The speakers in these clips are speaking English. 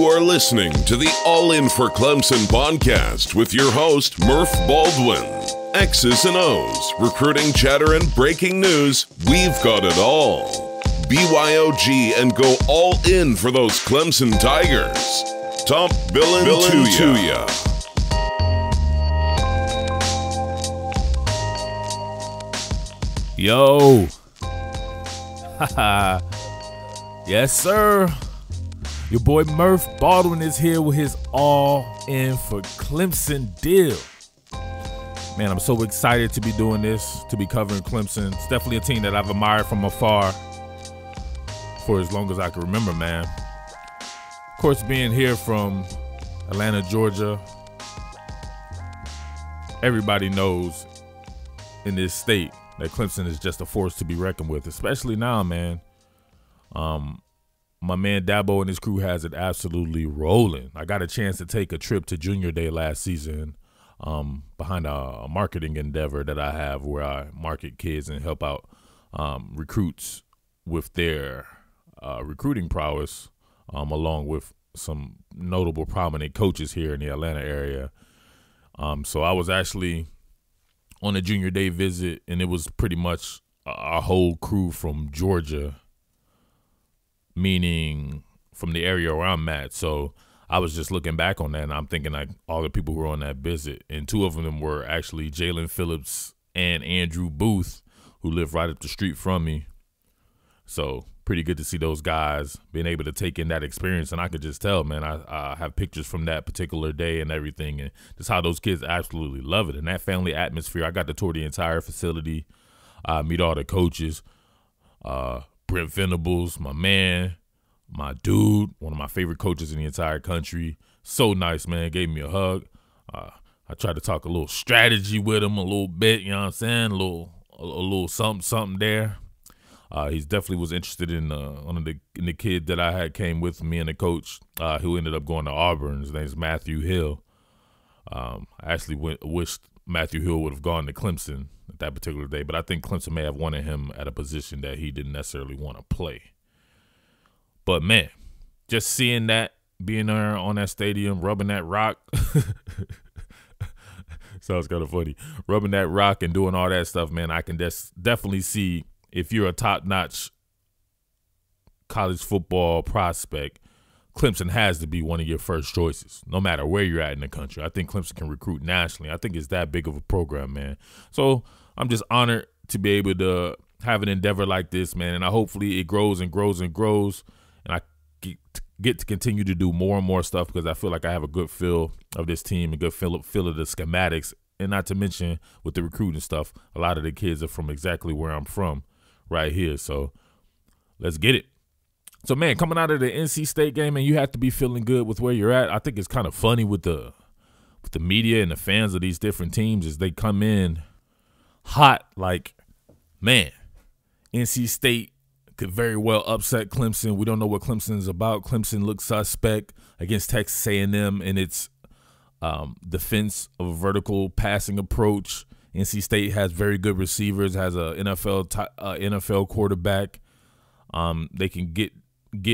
are listening to the All In for Clemson podcast with your host, Murph Baldwin. X's and O's, recruiting chatter and breaking news, we've got it all. BYOG and go all in for those Clemson Tigers. Top Billin to ya. Yo. Yes, sir. Your boy Murph Baldwin is here with his All In for Clemson deal. Man, I'm so excited to be doing this, to be covering Clemson. It's definitely a team that I've admired from afar for as long as I can remember, man. Of course, being here from Atlanta, Georgia, everybody knows in this state that Clemson is just a force to be reckoned with, especially now, man. My man Dabo and his crew has it absolutely rolling. I got a chance to take a trip to Junior Day last season behind a marketing endeavor that I have where I market kids and help out recruits with their recruiting prowess, along with some notable prominent coaches here in the Atlanta area. So I was actually on a Junior Day visit, and it was pretty much our whole crew from Georgia, meaning from the area where I'm at. So I was just looking back on that, and I'm thinking like all the people who were on that visit, and two of them were actually Jalen Phillips and Andrew Booth, who live right up the street from me. So pretty good to see those guys being able to take in that experience. And I could just tell, man, I have pictures from that particular day and everything, and just how those kids absolutely love it. And that family atmosphere, I got to tour the entire facility, meet all the coaches, Brent Venables, my man, my dude, one of my favorite coaches in the entire country. So nice, man. Gave me a hug. I tried to talk a little strategy with him a little bit, you know what I'm saying? A little something there. He definitely was interested in the kid that I had came with me and the coach, who ended up going to Auburn. His name's Matthew Hill. I actually wished Matthew Hill would have gone to Clemson at that particular day, but I think Clemson may have wanted him at a position that he didn't necessarily want to play. But, man, just seeing that, being there on that stadium, rubbing that rock, sounds kind of funny, rubbing that rock and doing all that stuff, man, I can definitely see if you're a top-notch college football prospect, Clemson has to be one of your first choices, no matter where you're at in the country. I think Clemson can recruit nationally. I think it's that big of a program, man. So I'm just honored to be able to have an endeavor like this, man, and hopefully it grows and grows and grows, and I get to continue to do more and more stuff because I feel like I have a good feel of this team, a good feel of the schematics, and not to mention with the recruiting stuff, a lot of the kids are from exactly where I'm from right here. So let's get it. So, man, coming out of the NC State game, man, you have to be feeling good with where you're at. I think it's kind of funny with the media and the fans of these different teams as they come in hot. Like, man, NC State could very well upset Clemson. We don't know what Clemson is about. Clemson looks suspect against Texas A&M in its defense of a vertical passing approach. NC State has very good receivers, has a NFL quarterback. They can get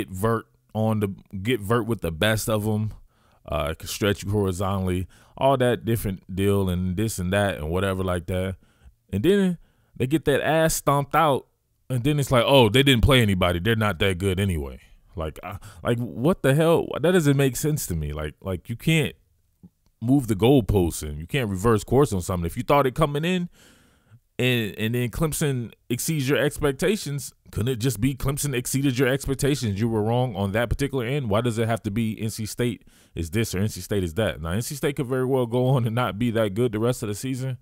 vert with the best of them. It can stretch you horizontally, all that different deal and this and that and whatever like that. And then they get that ass stomped out, and then it's like, oh, they didn't play anybody. They're not that good anyway. Like what the hell? That doesn't make sense to me. Like you can't move the goalposts and you can't reverse course on something. If you thought it coming in and then Clemson exceeds your expectations, couldn't it just be Clemson exceeded your expectations? You were wrong on that particular end. Why does it have to be NC State is this or NC State is that? Now, NC State could very well go on and not be that good the rest of the season,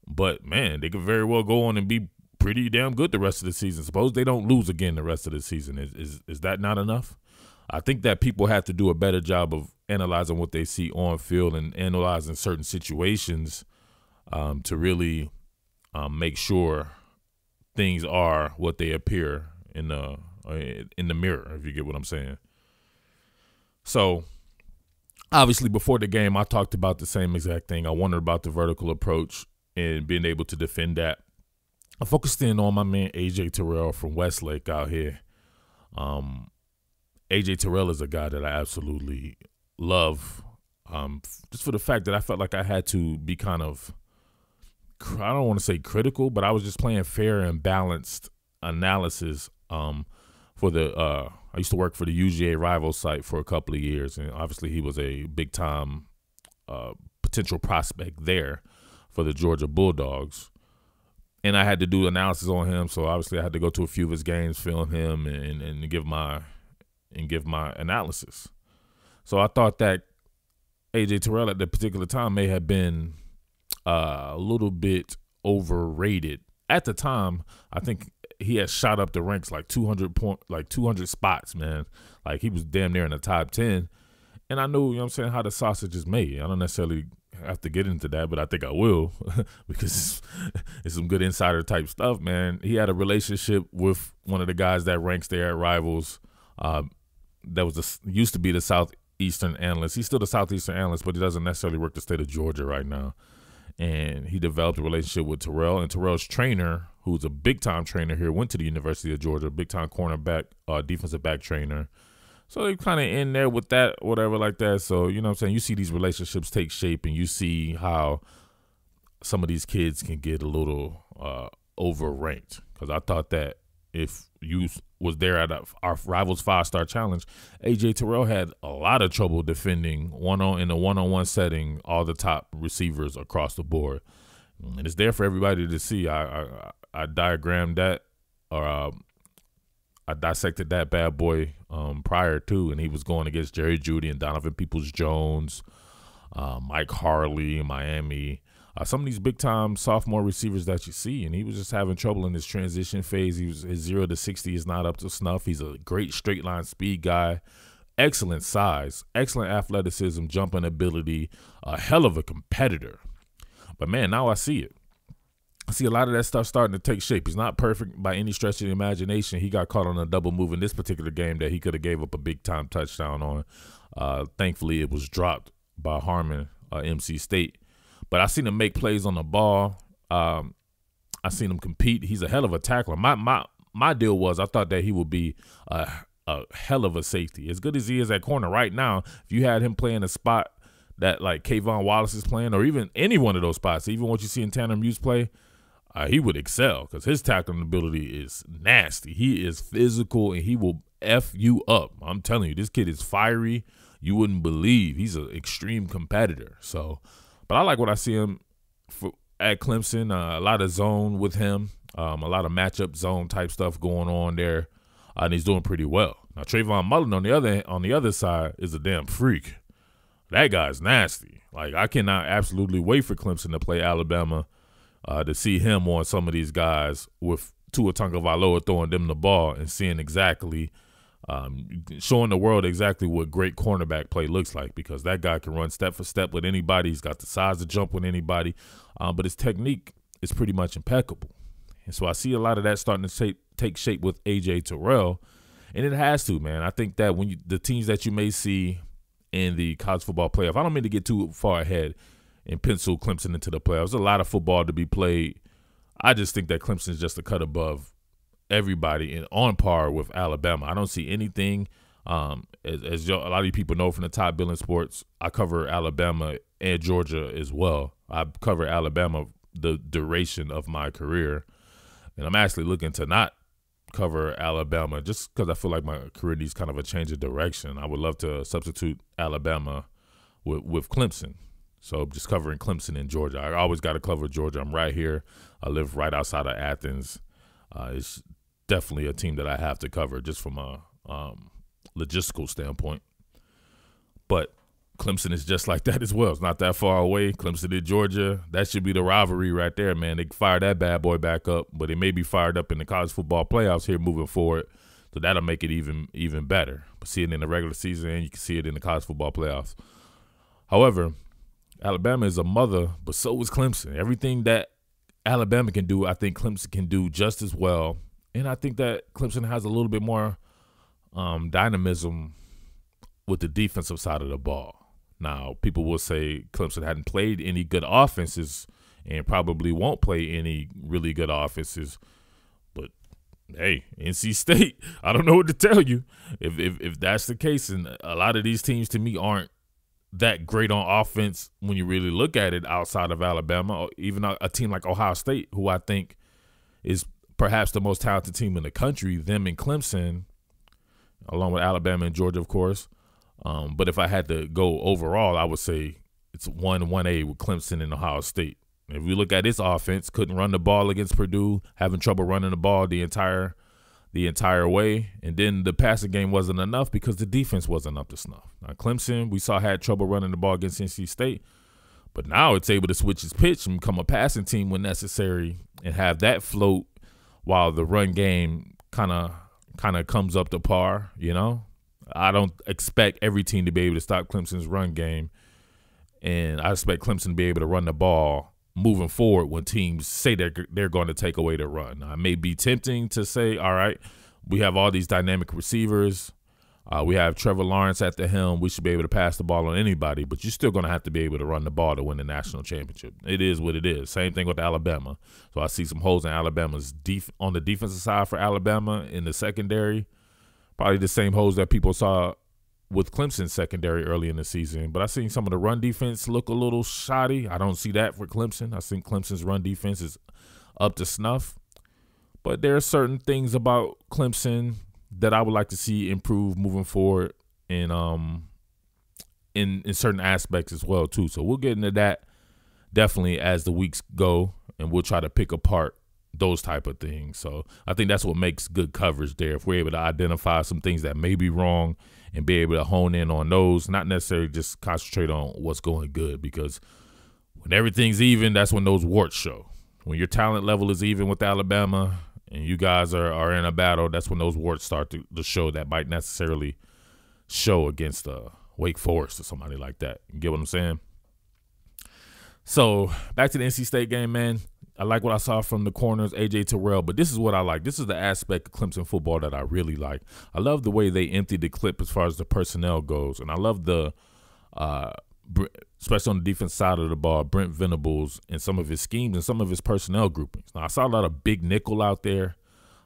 but, man, they could very well go on and be pretty damn good the rest of the season. Suppose they don't lose again the rest of the season. Is that not enough? I think that people have to do a better job of analyzing what they see on field and analyzing certain situations to really make sure things are what they appear in the mirror, if you get what I'm saying. So, obviously, before the game, I talked about the same exact thing. I wondered about the vertical approach and being able to defend that. I focused in on my man A.J. Terrell from Westlake out here. AJ Terrell is a guy that I absolutely love, just for the fact that I felt like I had to be kind of, I don't want to say critical, but I was just playing fair and balanced analysis for the I used to work for the UGA rival site for a couple of years, and obviously he was a big-time potential prospect there for the Georgia Bulldogs. And I had to do analysis on him, so obviously I had to go to a few of his games, film him, and give my analysis. So I thought that AJ Terrell at that particular time may have been a little bit overrated. At the time, I think he had shot up the ranks like 200 spots, man. Like he was damn near in the top 10. And I knew, you know what I'm saying, how the sausage is made. I don't necessarily have to get into that, but I think I will because it's some good insider type stuff, man. He had a relationship with one of the guys that ranks there at Rivals. That was used to be the Southeastern analyst. He's still the Southeastern analyst, but he doesn't necessarily work the state of Georgia right now. And he developed a relationship with Terrell, and Terrell's trainer, who's a big-time trainer here, went to the University of Georgia, big-time cornerback, defensive back trainer. So they kind of in there with that, whatever like that. So, you know what I'm saying, you see these relationships take shape, and you see how some of these kids can get a little overranked. Because I thought that if you was there at our Rivals 5-Star Challenge, AJ Terrell had a lot of trouble defending in a one-on-one setting all the top receivers across the board. And it's there for everybody to see. I diagrammed that, or I dissected that bad boy prior to, and he was going against Jerry Jeudy and Donovan Peoples-Jones, Mike Harley in Miami, some of these big-time sophomore receivers that you see, and he was just having trouble in his transition phase. His 0 to 60 is not up to snuff. He's a great straight-line speed guy, excellent size, excellent athleticism, jumping ability, a hell of a competitor. But, man, now I see it. I see a lot of that stuff starting to take shape. He's not perfect by any stretch of the imagination. He got caught on a double move in this particular game that he could have gave up a big-time touchdown on. Thankfully, it was dropped by Harmon, MC State. But I seen him make plays on the ball. I seen him compete. He's a hell of a tackler. My deal was I thought that he would be a hell of a safety. As good as he is at corner right now, if you had him playing a spot that like Kayvon Wallace is playing, or even any one of those spots, even what you see in Tanner Muse play, he would excel because his tackling ability is nasty. He is physical, and he will F you up. I'm telling you, this kid is fiery. You wouldn't believe. He's an extreme competitor. So, but I like what I see him at Clemson. A lot of zone with him, a lot of matchup zone type stuff going on there, and he's doing pretty well. Now, Trayvon Mullen on the other side is a damn freak. That guy's nasty. Like, I cannot absolutely wait for Clemson to play Alabama, to see him on some of these guys with Tua Tagovailoa throwing them the ball and seeing exactly, showing the world exactly what great cornerback play looks like, because that guy can run step for step with anybody. He's got the size to jump with anybody, but his technique is pretty much impeccable. And so I see a lot of that starting to take shape with AJ Terrell, and it has to, man. I think that when the teams that you may see in the college football playoff, I don't mean to get too far ahead and pencil Clemson into the playoffs. There's a lot of football to be played. I just think that Clemson is just a cut above everybody and on par with Alabama. I don't see anything. As a lot of you people know from the top Billin Sports, I cover Alabama and Georgia as well. I cover Alabama the duration of my career, and I'm actually looking to not cover Alabama just because I feel like my career needs kind of a change of direction. I would love to substitute Alabama with Clemson. So just covering Clemson and Georgia. I always got to cover Georgia. I'm right here. I live right outside of Athens. It's definitely a team that I have to cover just from a logistical standpoint. But Clemson is just like that as well. It's not that far away. Clemson and Georgia, that should be the rivalry right there, man. They fire that bad boy back up, but it may be fired up in the college football playoffs here moving forward. So that'll make it even better. But see it in the regular season, and you can see it in the college football playoffs. However, Alabama is a mother, but so is Clemson. Everything that Alabama can do, I think Clemson can do just as well. And I think that Clemson has a little bit more dynamism with the defensive side of the ball. Now, people will say Clemson hadn't played any good offenses and probably won't play any really good offenses. But Hey, NC State, I don't know what to tell you. If that's the case, and a lot of these teams to me aren't that great on offense when you really look at it outside of Alabama, or even a team like Ohio State, who I think is perhaps the most talented team in the country, them and Clemson, along with Alabama and Georgia, of course. But if I had to go overall, I would say it's 1-1A with Clemson and Ohio State. If we look at this offense, couldn't run the ball against Purdue, having trouble running the ball the entire way, and then the passing game wasn't enough because the defense wasn't up to snuff. Now, Clemson, we saw had trouble running the ball against NC State, but now it's able to switch its pitch and become a passing team when necessary and have that float while the run game kind of comes up to par. You know, I don't expect every team to be able to stop Clemson's run game, and I expect Clemson to be able to run the ball moving forward when teams say they're going to take away the run. Now, it may be tempting to say, all right, we have all these dynamic receivers. We have Trevor Lawrence at the helm. We should be able to pass the ball on anybody, but you're still going to have to be able to run the ball to win the national championship. It is what it is. Same thing with Alabama. So I see some holes in Alabama's on the defensive side for Alabama in the secondary. Probably the same holes that people saw with Clemson's secondary early in the season. But I seen some of the run defense look a little shoddy. I don't see that for Clemson. I think Clemson's run defense is up to snuff. But there are certain things about Clemson that I would like to see improve moving forward in certain aspects as well, too. So we'll get into that definitely as the weeks go, and we'll try to pick apart those type of things. So I think that's what makes good coverage there. If we're able to identify some things that may be wrong and be able to hone in on those, not necessarily just concentrate on what's going good, because when everything's even, that's when those warts show. When your talent level is even with Alabama and you guys are in a battle, that's when those warts start to show that might necessarily show against Wake Forest or somebody like that. You get what I'm saying? So back to the NC State game, man. I like what I saw from the corners, A.J. Terrell, but this is what I like. This is the aspect of Clemson football that I really like. I love the way they emptied the clip as far as the personnel goes, and I love the especially on the defense side of the ball, Brent Venables and some of his schemes and some of his personnel groupings. Now, I saw a lot of big nickel out there.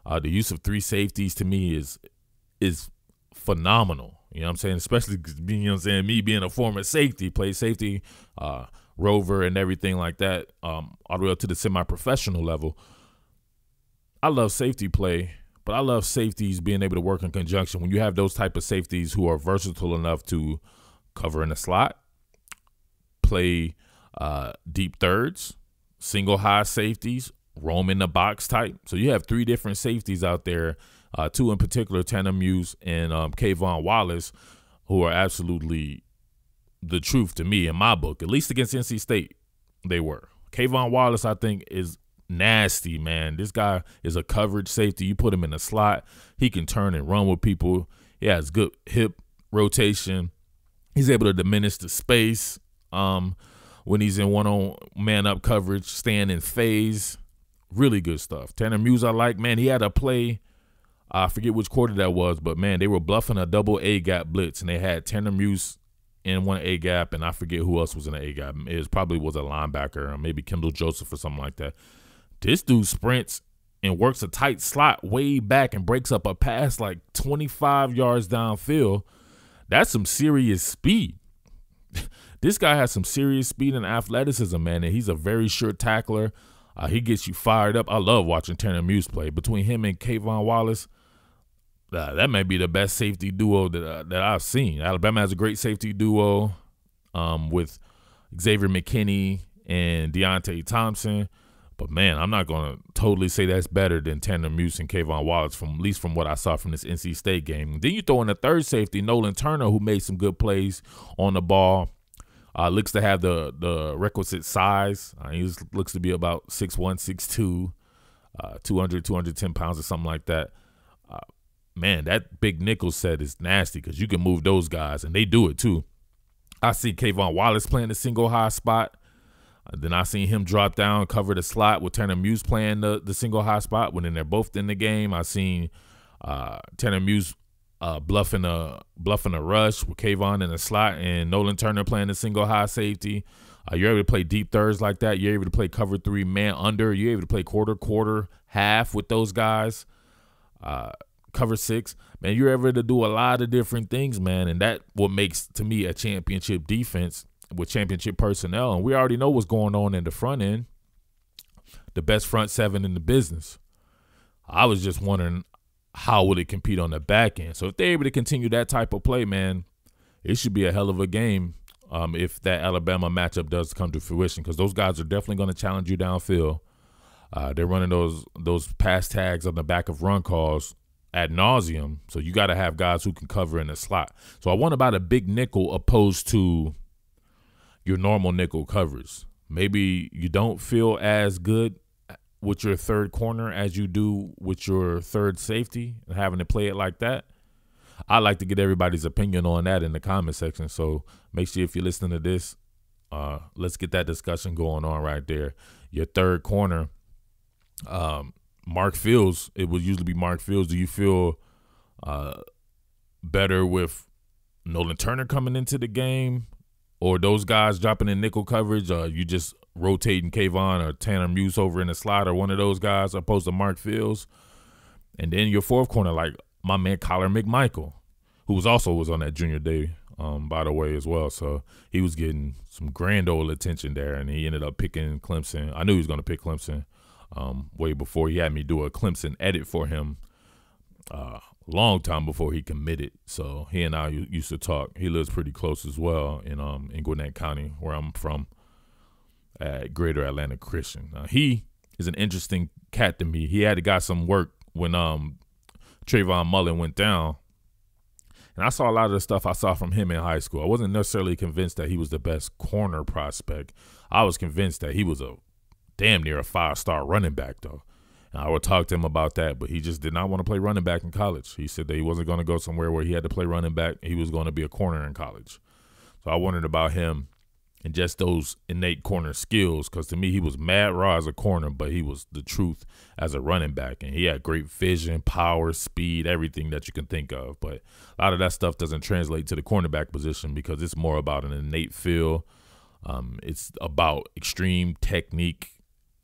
The use of 3 safeties to me is phenomenal. You know what I'm saying? Especially, you know what I'm saying, me being a former safety, played safety, rover and everything like that, all the way up to the semi-professional level. I love safety play, but I love safeties being able to work in conjunction. When you have those type of safeties who are versatile enough to cover in the slot, play deep thirds, single high safeties, roam in the box type. So you have 3 different safeties out there, 2 in particular, Tanner Muse and Kayvon Wallace, who are absolutely the truth to me in my book, at least against NC State. They were. Kayvon Wallace, I think, is nasty, man. This guy is a coverage safety. You put him in the slot, he can turn and run with people. He has good hip rotation. He's able to diminish the space when he's in one-on-man up coverage, staying in phase. Really good stuff. Tanner Muse, I like. Man, he had a play. I forget which quarter that was, but, man, they were bluffing a double A-gap blitz, and they had Tanner Muse in one A-gap, and I forget who else was in the A-gap. It probably was a linebacker, or maybe Kendall Joseph or something like that. This dude sprints and works a tight slot way back and breaks up a pass like 25 yards downfield. That's some serious speed. This guy has some serious speed and athleticism, man, and he's a very sure tackler. He gets you fired up. I love watching Tanner Muse play. Between him and Kayvon Wallace, that may be the best safety duo that I've seen. Alabama has a great safety duo with Xavier McKinney and Deontay Thompson. But, man, I'm not going to totally say that's better than Tanner Muse and Kayvon Wallace, at least from what I saw from this NC State game. Then you throw in the third safety, Nolan Turner, who made some good plays on the ball. Looks to have the requisite size. He looks to be about 6'1", 6'2", 200, 210 pounds or something like that. Man, that big nickel set is nasty because you can move those guys, and they do it too. I see Kayvon Wallace playing the single high spot. Then I seen him drop down, cover the slot with Tanner Muse playing the single high spot. When they're both in the game, I seen Tanner Muse bluffing a rush with Kayvon in the slot and Nolan Turner playing the single high safety. You're able to play deep thirds like that. You're able to play cover 3 man under. You're able to play quarter, half with those guys. Cover 6, man, you're able to do a lot of different things, man, and that what makes, to me, a championship defense with championship personnel. And we already know what's going on in the front end, the best front seven in the business. I was just wondering how would it compete on the back end. So if they're able to continue that type of play, man, it should be a hell of a game if that Alabama matchup does come to fruition, because those guys are definitely going to challenge you downfield. They're running those pass tags on the back of run calls ad nauseum, so you got to have guys who can cover in the slot. So I want about a big nickel opposed to your normal nickel coverage. Maybe you don't feel as good with your third corner as you do with your third safety and having to play it like that. I like to get everybody's opinion on that in the comment section. So make sure if you're listening to this, let's get that discussion going on right there. Your third corner, Mark Fields, it would usually be Mark Fields. Do you feel better with Nolan Turner coming into the game, or those guys dropping in nickel coverage? You just rotating Kayvon or Tanner Muse over in the slot, or one of those guys opposed to Mark Fields? And then your fourth corner, like my man Kyler McMichael, who was on that junior day, by the way, as well. So he was getting some grand old attention there, and he ended up picking Clemson. I knew he was going to pick Clemson way before. He had me do a Clemson edit for him long time before he committed. So he and I used to talk. He lives pretty close as well in Gwinnett County, where I'm from, at Greater Atlanta Christian. He is an interesting cat to me. He got some work when Trayvon Mullen went down. And I saw a lot of the stuff I saw from him in high school. I wasn't necessarily convinced that he was the best corner prospect. I was convinced that he was a damn near a 5-star running back, though. And I would talk to him about that, but he just did not want to play running back in college. He said that he wasn't going to go somewhere where he had to play running back. He was going to be a corner in college. So I wondered about him and just those innate corner skills, because to me he was mad raw as a corner, but he was the truth as a running back. And he had great vision, power, speed, everything that you can think of. But a lot of that stuff doesn't translate to the cornerback position because it's more about an innate feel. It's about extreme technique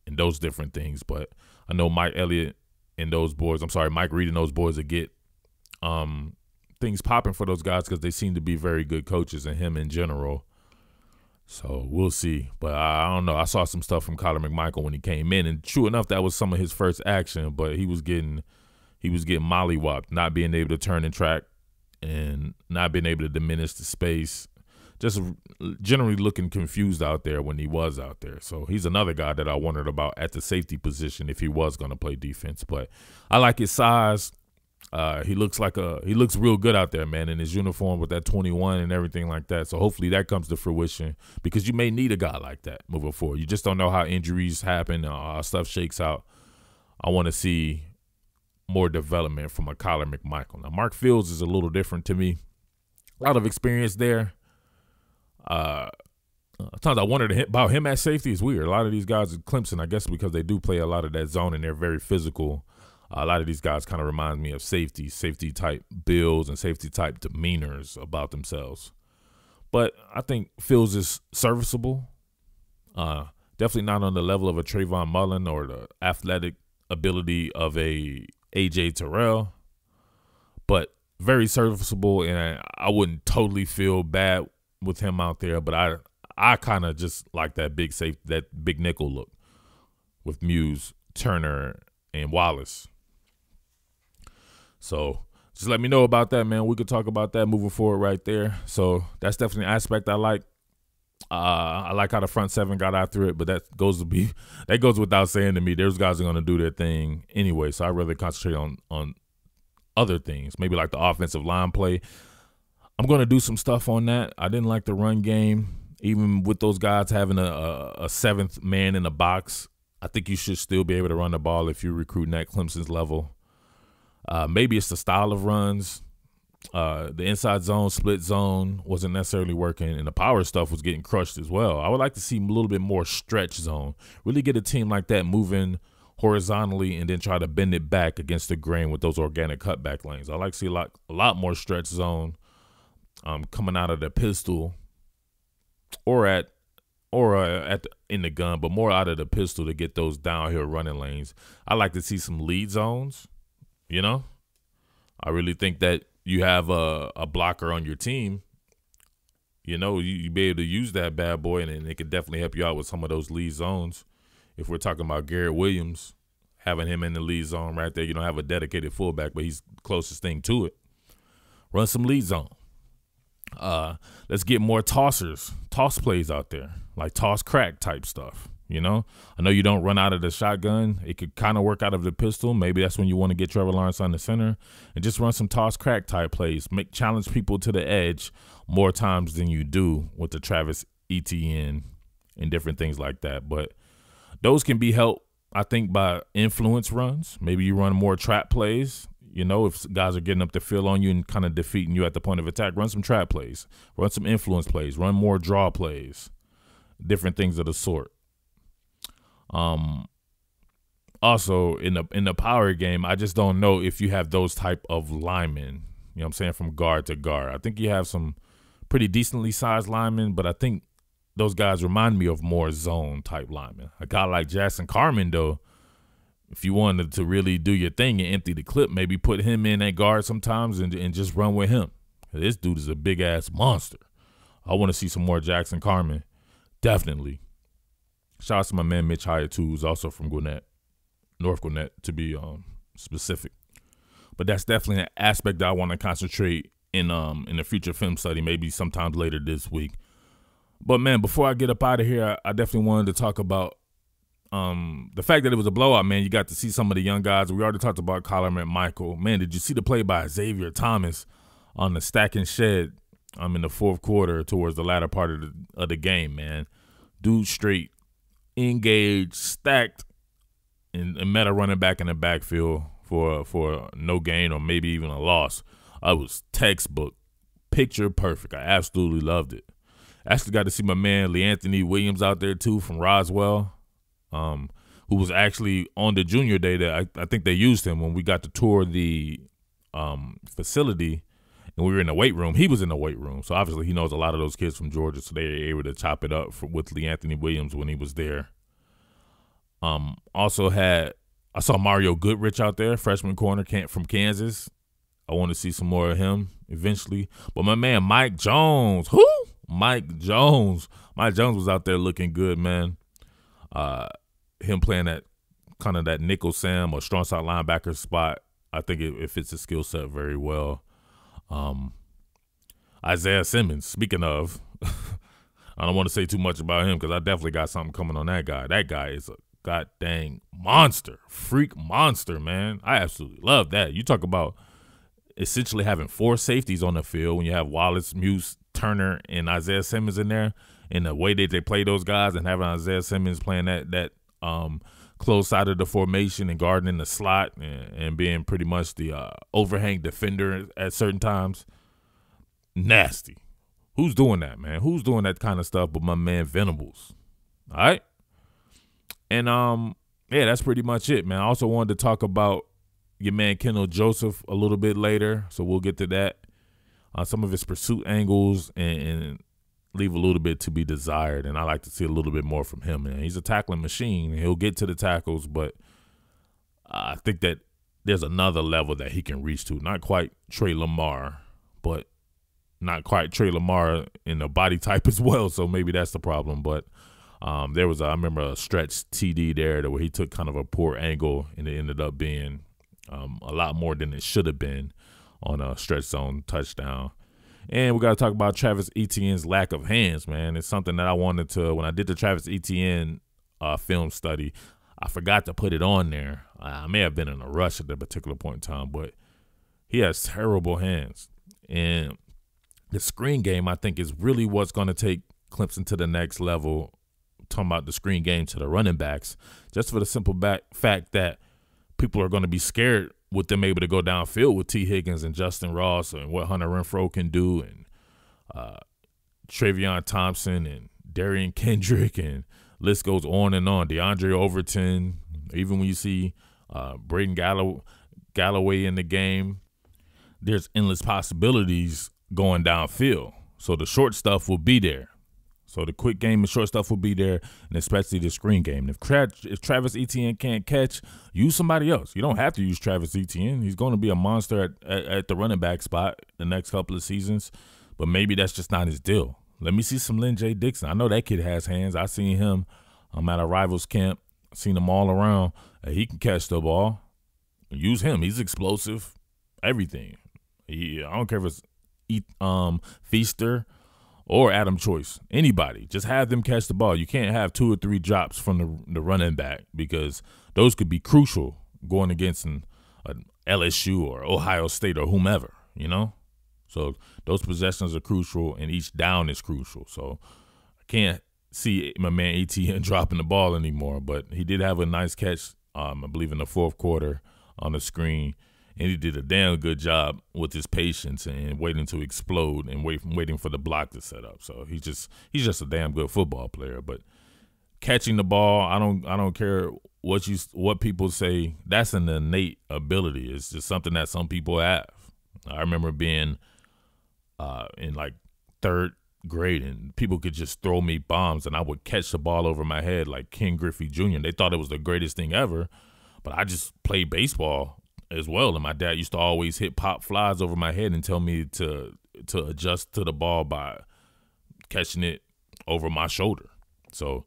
and those different things. But I know Mike Reed and those boys will get things popping for those guys because they seem to be very good coaches, and him in general. So we'll see. But I don't know. I saw some stuff from Kyler McMichael when he came in, and true enough, that was some of his first action, but he was getting mollywopped, not being able to turn and track and not being able to diminish the space, just generally looking confused out there when he was out there. So he's another guy that I wondered about at the safety position if he was going to play defense. But I like his size. He looks real good out there, man, in his uniform with that 21 and everything like that. So hopefully that comes to fruition, because you may need a guy like that moving forward. You just don't know how injuries happen, how stuff shakes out. I want to see more development from a Kyler McMichael. Now, Mark Fields is a little different to me. A lot of experience there. Sometimes I wondered about him at safety. It's weird. A lot of these guys at Clemson, I guess because they do play a lot of that zone and they're very physical, a lot of these guys kind of remind me of safety type builds and safety type demeanors about themselves. But I think Fields is serviceable. Definitely not on the level of a Trayvon Mullen or the athletic ability of a AJ Terrell, but very serviceable, and I wouldn't totally feel bad with him out there. But I kind of just like that big safety, that big nickel look with Muse, Turner, and Wallace. So just let me know about that, man. We could talk about that moving forward right there. So that's definitely an aspect I like. I like how the front seven got after it, but that goes without saying to me. Those guys are going to do their thing anyway, so I'd rather concentrate on other things, maybe like the offensive line play. I'm going to do some stuff on that. I didn't like the run game, even with those guys having a seventh man in the box. I think you should still be able to run the ball if you're recruiting at Clemson's level. Maybe it's the style of runs. The inside zone, split zone wasn't necessarily working, and the power stuff was getting crushed as well. I would like to see a little bit more stretch zone. Really get a team like that moving horizontally and then try to bend it back against the grain with those organic cutback lanes. I like to see a lot more stretch zone coming out of the pistol in the gun, but more out of the pistol to get those downhill running lanes. I like to see some lead zones. You know, I really think that you have a blocker on your team. You know, you be able to use that bad boy, and it could definitely help you out with some of those lead zones. If we're talking about Garrett Williams, having him in the lead zone right there, you don't have a dedicated fullback, but he's the closest thing to it. Run some lead zone. Let's get more toss plays out there, like toss crack type stuff. You know, I know you don't run out of the shotgun. It could kind of work out of the pistol. Maybe that's when you want to get Trevor Lawrence on the center and just run some toss crack type plays. Challenge people to the edge more times than you do with the Travis Etienne and different things like that. But those can be helped, I think, by influence runs. Maybe you run more trap plays. You know, if guys are getting up the field on you and kind of defeating you at the point of attack, run some trap plays, run some influence plays, run more draw plays, different things of the sort. Also in the power game, I just don't know if you have those type of linemen, you know what I'm saying, from guard to guard. I think you have some pretty decently sized linemen, but I think those guys remind me of more zone type linemen. A guy like Jackson Carman, though, if you wanted to really do your thing and empty the clip, maybe put him in at guard sometimes and just run with him. This dude is a big ass monster. I want to see some more Jackson Carman, definitely. Shout out to my man Mitch Hyatt, too, who's also from Gwinnett, North Gwinnett, to be specific. But that's definitely an aspect that I want to concentrate in the future film study, maybe sometimes later this week. But, man, before I get up out of here, I definitely wanted to talk about the fact that it was a blowout, man. You got to see some of the young guys. We already talked about Kyler McMichael. Man, did you see the play by Xavier Thomas on the stack and shed in the fourth quarter towards the latter part of the game, man? Dude straight engaged, stacked, and met a running back in the backfield for no gain or maybe even a loss. I was textbook, picture perfect. I absolutely loved it. Actually got to see my man LeAnthony Williams out there too from Roswell, who was actually on the junior day that I think they used him when we got to tour the facility and we were in the weight room. He was in the weight room, so obviously he knows a lot of those kids from Georgia, so they were able to chop it up with LeAnthony Williams when he was there. I saw Mario Goodrich out there, freshman corner from Kansas. I want to see some more of him eventually. But my man Mike Jones, Mike Jones was out there looking good, man. Him playing that kind of that nickel Sam or strong side linebacker spot, I think it fits his skill set very well. Isaiah Simmons, speaking of, I don't want to say too much about him because I definitely got something coming on that guy. That guy is a god dang monster, freak monster, man. I absolutely love that. You talk about essentially having 4 safeties on the field when you have Wallace, Muse, Turner, and Isaiah Simmons in there, and the way that they play those guys and having Isaiah Simmons playing that close side of the formation and guarding in the slot and being pretty much the overhang defender at certain times. Nasty. Who's doing that, man? Who's doing that kind of stuff but my man Venables? All right? And, yeah, that's pretty much it, man. I also wanted to talk about your man Kendall Joseph a little bit later, so we'll get to that. Some of his pursuit angles and leave a little bit to be desired, and I like to see a little bit more from him, man. He's a tackling machine. He'll get to the tackles, but I think that there's another level that he can reach to. Not quite Trey Lamar, but not quite Trey Lamar in the body type as well, so maybe that's the problem. But there was, I remember, a stretch TD there where he took kind of a poor angle, and it ended up being a lot more than it should have been on a stretch zone touchdown. And we got to talk about Travis Etienne's lack of hands, man. It's something that I wanted to, when I did the Travis Etienne film study, I forgot to put it on there. I may have been in a rush at that particular point in time, but he has terrible hands. And the screen game, I think, is really what's going to take Clemson to the next level. Talking about the screen game to the running backs, just for the simple fact that people are going to be scared with them able to go downfield with T. Higgins and Justin Ross and what Hunter Renfrow can do, and Travion Thompson and Darian Kendrick, and list goes on and on. DeAndre Overton, even when you see Braden Galloway in the game, there's endless possibilities going downfield. So the short stuff will be there. So the quick game and short stuff will be there, and especially the screen game. If Travis Etienne can't catch, use somebody else. You don't have to use Travis Etienne. He's going to be a monster at the running back spot the next couple of seasons, but maybe that's just not his deal. Let me see some Linjay Dixon. I know that kid has hands. I seen him at a Rivals camp. Seen him all around. He can catch the ball. Use him. He's explosive. Everything. I don't care if it's Feaster or Adam Choice. Anybody. Just have them catch the ball. You can't have 2 or 3 drops from the running back because those could be crucial going against an LSU or Ohio State or whomever, you know? So those possessions are crucial, and each down is crucial. So I can't see my man Etienne dropping the ball anymore, but he did have a nice catch, I believe, in the 4th quarter on the screen, and he did a damn good job with his patience and waiting to explode and waiting for the block to set up. So he's just a damn good football player. But catching the ball, I don't care what people say. That's an innate ability. It's just something that some people have. I remember being in like 3rd grade, and people could just throw me bombs, and I would catch the ball over my head like Ken Griffey Jr. They thought it was the greatest thing ever, but I just played baseball as well, and my dad used to always hit pop flies over my head and tell me to adjust to the ball by catching it over my shoulder. So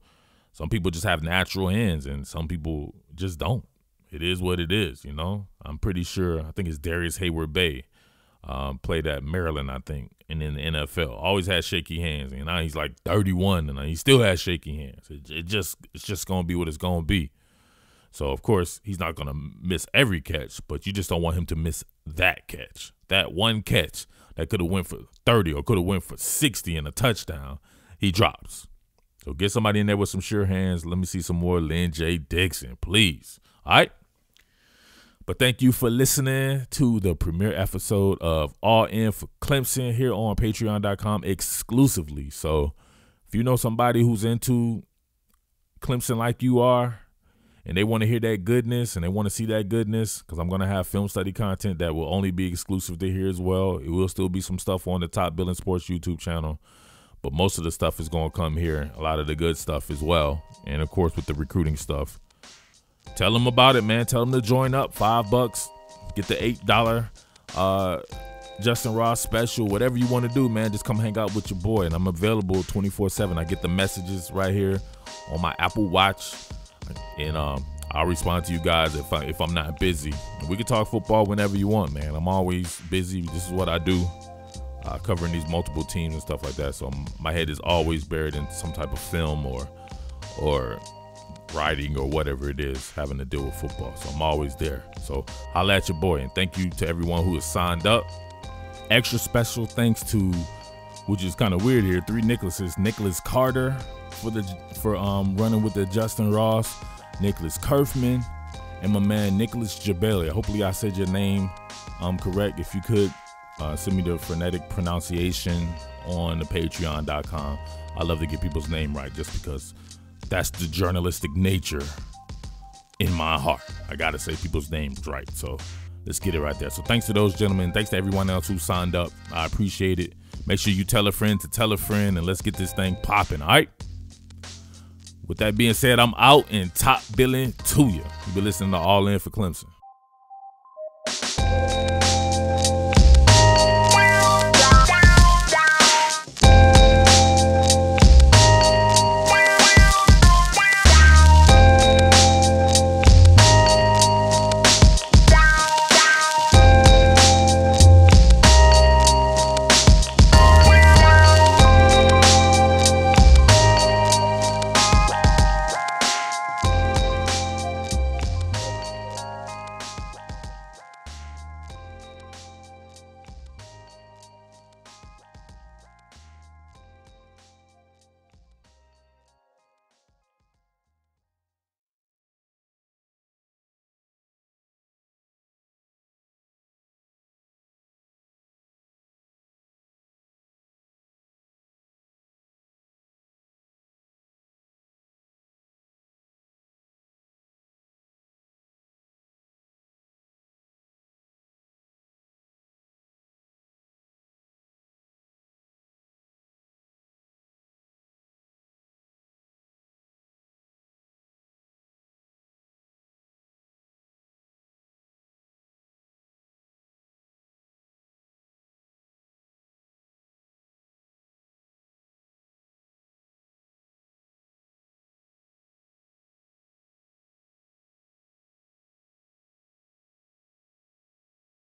some people just have natural hands, and some people just don't. It is what it is, you know. I'm pretty sure, I think it's Darius Hayward-Bay, played at Maryland, I think, and in the NFL. Always had shaky hands, and now he's like 31, and he still has shaky hands. It's just going to be what it's going to be. So, of course, he's not going to miss every catch, but you just don't want him to miss that catch. That one catch that could have went for 30 or could have went for 60 and a touchdown, he drops. So get somebody in there with some sure hands. Let me see some more Linjay Dixon, please. All right? But thank you for listening to the premiere episode of All In for Clemson here on Patreon.com exclusively. So if you know somebody who's into Clemson like you are, and they want to hear that goodness and they want to see that goodness, because I'm going to have film study content that will only be exclusive to here as well. It will still be some stuff on the Top Billin Sports YouTube channel, but most of the stuff is going to come here, a lot of the good stuff as well, and, of course, with the recruiting stuff. Tell them about it, man. Tell them to join up. $5. Get the $8 Justin Ross special. Whatever you want to do, man, just come hang out with your boy. And I'm available 24/7. I get the messages right here on my Apple Watch, and I'll respond to you guys if I'm not busy. We can talk football whenever you want, man. I'm always busy. This is what I do, covering these multiple teams and stuff like that. So my head is always buried in some type of film or writing or whatever it is having to deal with football. So I'm always there. So holla at your boy, and thank you to everyone who has signed up. Extra special thanks to, which is kind of weird here, 3 Nicholases. Nicholas Carter for running with the Justin Ross, Nicholas Kerfman, and my man Nicholas Jabali. Hopefully I said your name correct. If you could send me the phonetic pronunciation on the Patreon.com. I love to get people's name right, just because that's the journalistic nature in my heart. I got to say people's names right. So let's get it right there. So thanks to those gentlemen. Thanks to everyone else who signed up. I appreciate it. Make sure you tell a friend to tell a friend, and let's get this thing popping. All right. With that being said, I'm out, and top billing to you. You've been listening to All In for Clemson.